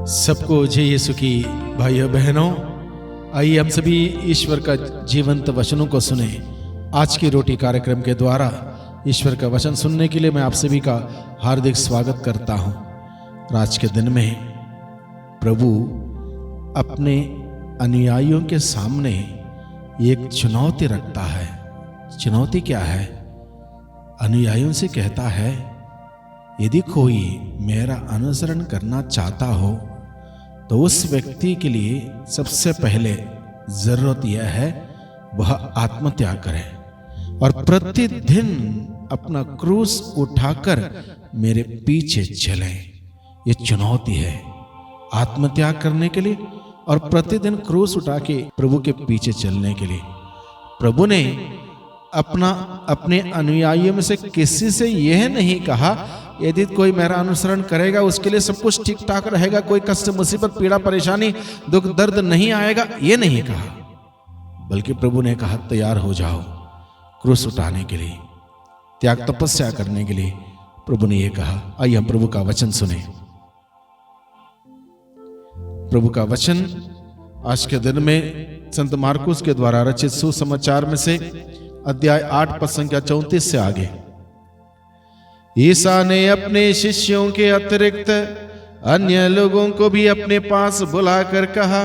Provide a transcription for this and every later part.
सबको जय यीशु की भाइयों बहनों, आइए हम सभी ईश्वर का जीवंत वचनों को सुने। आज की रोटी कार्यक्रम के द्वारा ईश्वर का वचन सुनने के लिए मैं आप सभी का हार्दिक स्वागत करता हूँ। आज के दिन में प्रभु अपने अनुयायियों के सामने एक चुनौती रखता है। चुनौती क्या है? अनुयायियों से कहता है, यदि कोई मेरा अनुसरण करना चाहता हो तो उस व्यक्ति के लिए सबसे पहले जरूरत यह है वह आत्मत्याग करे और प्रतिदिन अपना क्रूस उठाकर मेरे पीछे चले। ये चुनौती है आत्मत्याग करने के लिए और प्रतिदिन क्रूस उठा के प्रभु के पीछे चलने के लिए। प्रभु ने अपने अनुयायियों में से किसी से यह नहीं कहा यदि कोई मेरा अनुसरण करेगा उसके लिए सब कुछ ठीक ठाक रहेगा, कोई कष्ट मुसीबत पीड़ा परेशानी दुख दर्द नहीं आएगा, ये नहीं कहा। बल्कि प्रभु ने कहा तैयार हो जाओ क्रूस उठाने के लिए, त्याग तपस्या करने के लिए। प्रभु ने यह कहा। आइए हम प्रभु का वचन सुने। प्रभु का वचन आज के दिन में संत मार्कुस के द्वारा रचित सुसमाचार में से अध्याय 8 पद संख्या 34 से आगे। ईसा ने अपने शिष्यों के अतिरिक्त अन्य लोगों को भी अपने पास बुलाकर कहा,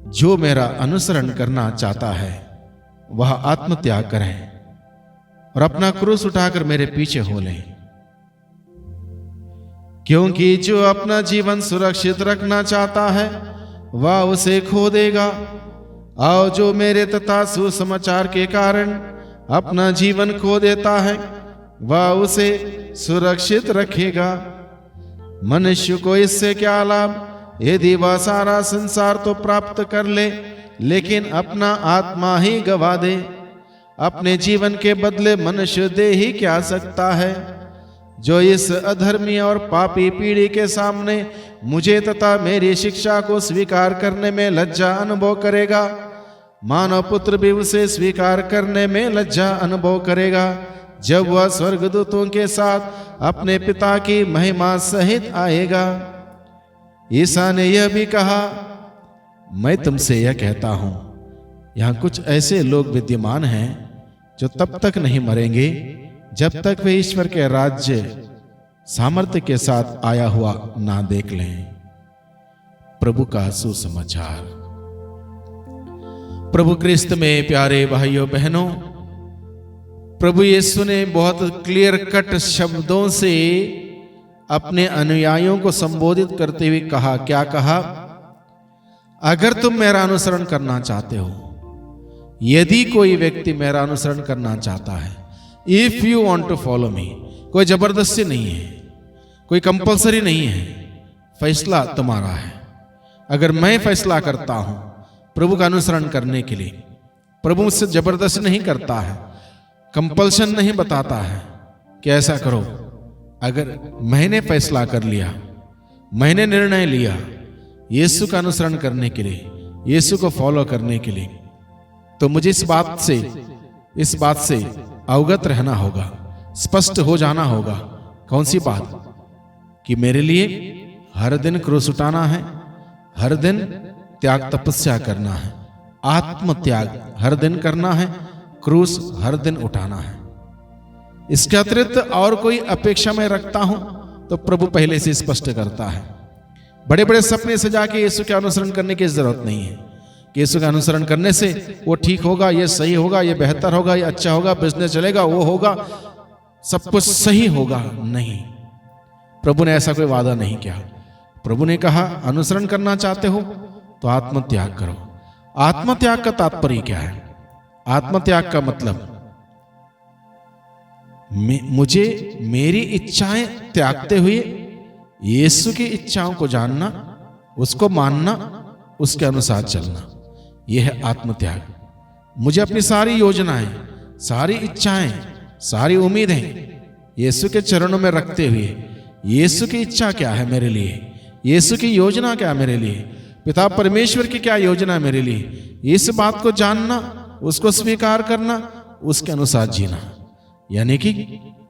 जो मेरा अनुसरण करना चाहता है वह आत्मत्याग करें और अपना क्रूस उठाकर मेरे पीछे हो लें। क्योंकि जो अपना जीवन सुरक्षित रखना चाहता है वह उसे खो देगा, और जो मेरे तथा सुसमाचार के कारण अपना जीवन खो देता है वह उसे सुरक्षित रखेगा। मनुष्य को इससे क्या लाभ यदि वह सारा संसार तो प्राप्त कर ले लेकिन अपना आत्मा ही गवा दे। अपने जीवन के बदले मनुष्य दे ही क्या सकता है? जो इस अधर्मी और पापी पीढ़ी के सामने मुझे तथा मेरी शिक्षा को स्वीकार करने में लज्जा अनुभव करेगा, मानव पुत्र भी उसे स्वीकार करने में लज्जा अनुभव करेगा जब वह स्वर्गदूतों के साथ अपने पिता की महिमा सहित आएगा। ईसा ने यह भी कहा, मैं तुमसे यह कहता हूं, यहां कुछ ऐसे लोग विद्यमान हैं जो तब तक नहीं मरेंगे जब तक वे ईश्वर के राज्य सामर्थ्य के साथ आया हुआ ना देख लें। प्रभु का सुसमाचार। प्रभु क्रिस्त में प्यारे भाइयों बहनों, प्रभु यीशु ने बहुत क्लियर कट शब्दों से अपने अनुयायियों को संबोधित करते हुए कहा। क्या कहा? अगर तुम मेरा अनुसरण करना चाहते हो, यदि कोई व्यक्ति मेरा अनुसरण करना चाहता है, if you want to follow me, कोई जबरदस्ती नहीं है, कोई कंपल्सरी नहीं है, फैसला तुम्हारा है। अगर मैं फैसला करता हूं प्रभु का अनुसरण करने के लिए, प्रभु मुझसे जबरदस्ती नहीं करता है, कंपल्शन नहीं बताता है कि ऐसा करो। अगर मैंने फैसला कर लिया, मैंने निर्णय लिया यीशु का अनुसरण करने के लिए, यीशु को फॉलो करने के लिए, तो मुझे इस बात से अवगत रहना होगा, स्पष्ट हो जाना होगा। कौन सी बात? कि मेरे लिए हर दिन क्रूस उठाना है, हर दिन त्याग तपस्या करना है, आत्म त्याग हर दिन करना है, क्रूस हर दिन उठाना है। इसके अतिरिक्त और कोई अपेक्षा मैं रखता हूं तो प्रभु पहले से स्पष्ट करता है। बड़े बड़े सपने सजा के यीशु के अनुसरण करने की जरूरत नहीं है कि यीशु का अनुसरण करने से वो ठीक होगा, ये सही होगा, ये बेहतर होगा, ये अच्छा होगा, बिजनेस चलेगा, वो होगा, सब कुछ सही होगा। नहीं, प्रभु ने ऐसा कोई वादा नहीं किया। प्रभु ने कहा, अनुसरण करना चाहते हो तो आत्मत्याग करो। आत्मत्याग का तात्पर्य क्या है? आत्मत्याग का मतलब मुझे मेरी इच्छाएं त्यागते हुए यीशु की इच्छाओं को जानना, उसको मानना, उसके अनुसार चलना, यह है आत्मत्याग। मुझे अपनी सारी योजनाएं, सारी इच्छाएं, सारी उम्मीदें यीशु के चरणों में रखते हुए, यीशु की इच्छा क्या है मेरे लिए, यीशु की योजना क्या है मेरे लिए, पिता परमेश्वर की क्या योजना है मेरे लिए, इस बात को जानना, उसको स्वीकार करना, उसके अनुसार जीना, यानी कि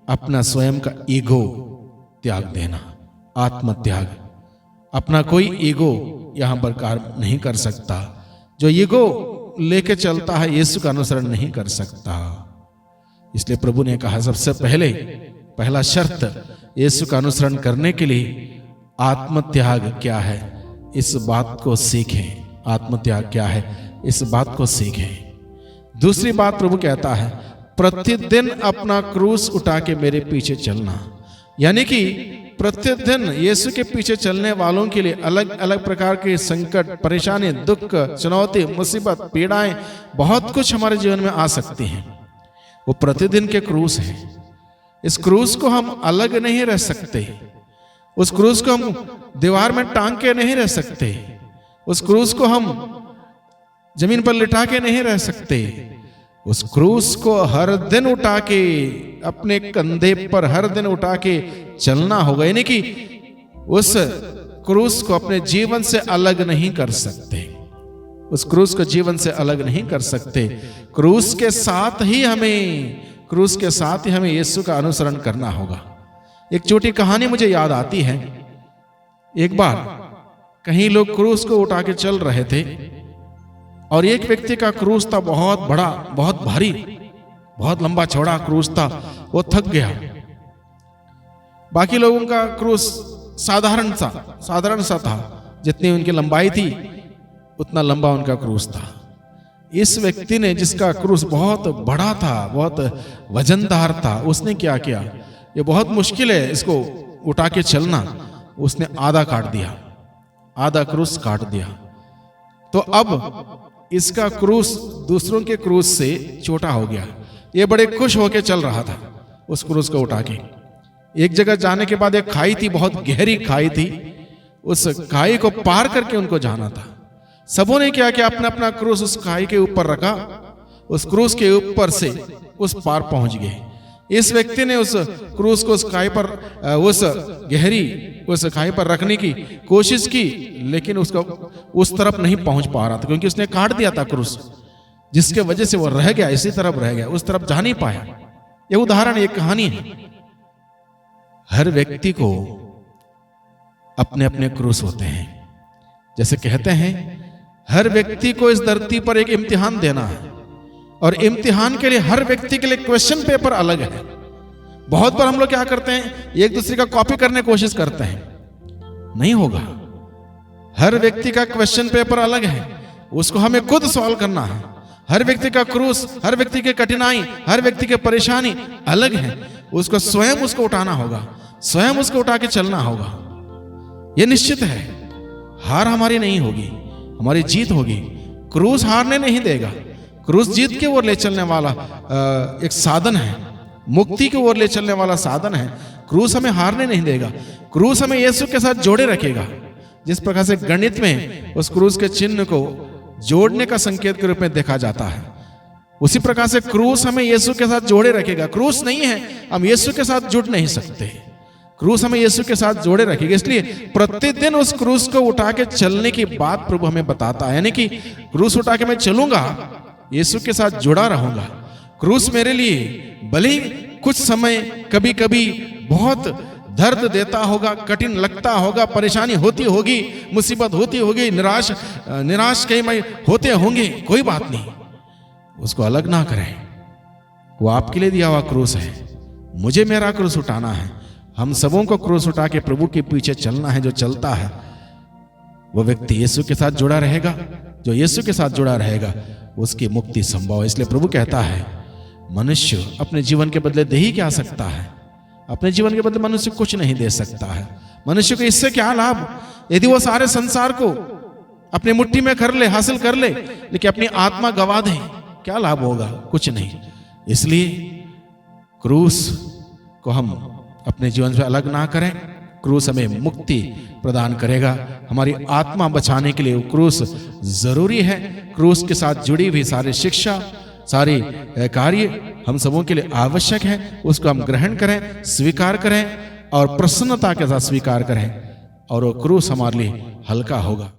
अपना स्वयं का ईगो त्याग देना, आत्मत्याग। अपना कोई ईगो यहां पर कार्य नहीं कर सकता। जो ईगो लेके चलता है यीशु का अनुसरण नहीं कर सकता। इसलिए प्रभु ने कहा सबसे पहला शर्त यीशु का अनुसरण करने के लिए आत्मत्याग क्या है, इस बात को सीखें। आत्मत्याग क्या है, इस बात को सीखें। दूसरी बात प्रभु कहता है प्रतिदिन अपना क्रूस उठा के मेरे पीछे चलना। यानी कि प्रतिदिन यीशु के पीछे चलने वालों के लिए अलग अलग प्रकार के संकट, परेशानी, दुख, चुनौती, मुसीबत, पीड़ाएं, बहुत कुछ हमारे जीवन में आ सकती हैं। वो प्रतिदिन के क्रूस हैं। इस क्रूस को हम अलग नहीं रह सकते। उस क्रूस को हम दीवार में टांग के नहीं रह सकते। उस क्रूस को हम जमीन पर लिटा के नहीं रह सकते। उस क्रूस को हर दिन उठा के अपने कंधे पर हर दिन उठा के चलना होगा। यानी कि उस क्रूस को अपने जीवन से अलग नहीं कर सकते। उस क्रूस को जीवन से अलग नहीं कर सकते। क्रूस के साथ ही हमें यीशु का अनुसरण करना होगा। एक छोटी कहानी मुझे याद आती है। एक बार कहीं लोग क्रूस को उठा के चल रहे थे और एक व्यक्ति का क्रूस था बहुत बड़ा, बहुत भारी, बहुत लंबा चौड़ा क्रूस था। वो थक गया। बाकी लोगों का क्रूस साधारण सा था। जितनी उनकी लंबाई थी उतना लंबा उनका क्रूस था। इस व्यक्ति ने, जिसका क्रूस बहुत बड़ा था, बहुत वजनदार था, उसने क्या किया, ये बहुत मुश्किल है इसको उठा के चलना। उसने आधा क्रूस काट दिया। तो अब इसका क्रूस दूसरों के क्रूस से छोटा हो गया। ये बड़े खुश होकर चल रहा था उस क्रूस को उठा के। एक जगह जाने के बाद एक खाई थी, बहुत गहरी खाई थी। उस खाई को पार करके उनको जाना था। सबों ने क्या किया, अपना अपना क्रूस उस खाई के ऊपर रखा। उस क्रूस के ऊपर से उस पार पहुंच गए। इस व्यक्ति ने उस क्रूस को उस खाई पर रखने की कोशिश की, लेकिन उसका उस तरफ नहीं पहुंच पा रहा था, क्योंकि उसने काट दिया था क्रूस, जिसके वजह से वो रह गया, इसी तरफ रह गया, उस तरफ जा नहीं पाया। ये उदाहरण, एक कहानी है। हर व्यक्ति को अपने अपने क्रूस होते हैं। जैसे कहते हैं हर व्यक्ति को इस धरती पर एक इम्तिहान देना है, और इम्तिहान के लिए हर व्यक्ति के लिए क्वेश्चन पेपर अलग है। बहुत बार हम लोग क्या करते हैं, एक दूसरे का कॉपी करने की कोशिश करते हैं, नहीं होगा। हर व्यक्ति का क्वेश्चन पेपर अलग है, उसको हमें खुद सॉल्व करना है। हर व्यक्ति का क्रूस, हर व्यक्ति की कठिनाई, हर व्यक्ति की परेशानी अलग है। उसको स्वयं उसको उठाना होगा, स्वयं उसको उठा के चलना होगा। यह निश्चित है, हार हमारी नहीं होगी, हमारी जीत होगी। क्रूस हारने नहीं देगा। क्रूस जीत के ओर ले चलने वाला एक साधन है, मुक्ति की ओर ले चलने वाला साधन है। क्रूस हमें हारने नहीं देगा। क्रूस हमें यीशु के साथ जोड़े रखेगा। जिस प्रकार से गणित में उस क्रूस के चिन्ह को जोड़ने का संकेत के रूप में देखा जाता है, उसी प्रकार से क्रूस हमें यीशु के साथ जोड़े रखेगा। क्रूस नहीं है, हम यीशु के साथ जुड़ नहीं सकते। क्रूस हमें यीशु के साथ जोड़े रखेगा। इसलिए प्रतिदिन उस क्रूस को उठा के चलने की बात प्रभु हमें बताता है। यानी कि क्रूस उठा के मैं चलूंगा, यीशु के साथ जुड़ा रहूंगा। क्रूस मेरे लिए भले ही कुछ समय कभी कभी बहुत दर्द देता होगा, कठिन लगता होगा, परेशानी होती होगी, मुसीबत होती होगी, निराश कई में होते होंगे, कोई बात नहीं, उसको अलग ना करें। वो आपके लिए दिया हुआ क्रूस है, मुझे मेरा क्रूस उठाना है। हम सबों को क्रूस उठा के प्रभु के पीछे चलना है। जो चलता है वो व्यक्ति यीशु के साथ जुड़ा रहेगा। जो यीशु के साथ जुड़ा रहेगा उसकी मुक्ति संभव है। इसलिए प्रभु कहता है मनुष्य अपने जीवन के बदले दे ही क्या सकता है? अपने जीवन के बदले मनुष्य कुछ नहीं दे सकता है। मनुष्य को इससे क्या लाभ, यदि वो सारे संसार को अपनी मुट्ठी में कर ले, हासिल कर ले, लेकिन अपनी आत्मा गवा दे, क्या लाभ होगा? कुछ नहीं। इसलिए क्रूस को हम अपने जीवन से अलग ना करें। क्रूस हमें मुक्ति प्रदान करेगा। हमारी आत्मा बचाने के लिए क्रूस जरूरी है। क्रूस के साथ जुड़ी हुई सारी शिक्षा, सारी कार्य हम सबों के लिए आवश्यक है। उसको हम ग्रहण करें, स्वीकार करें और प्रसन्नता के साथ स्वीकार करें, और वो क्रूस हमारे लिए हल्का होगा।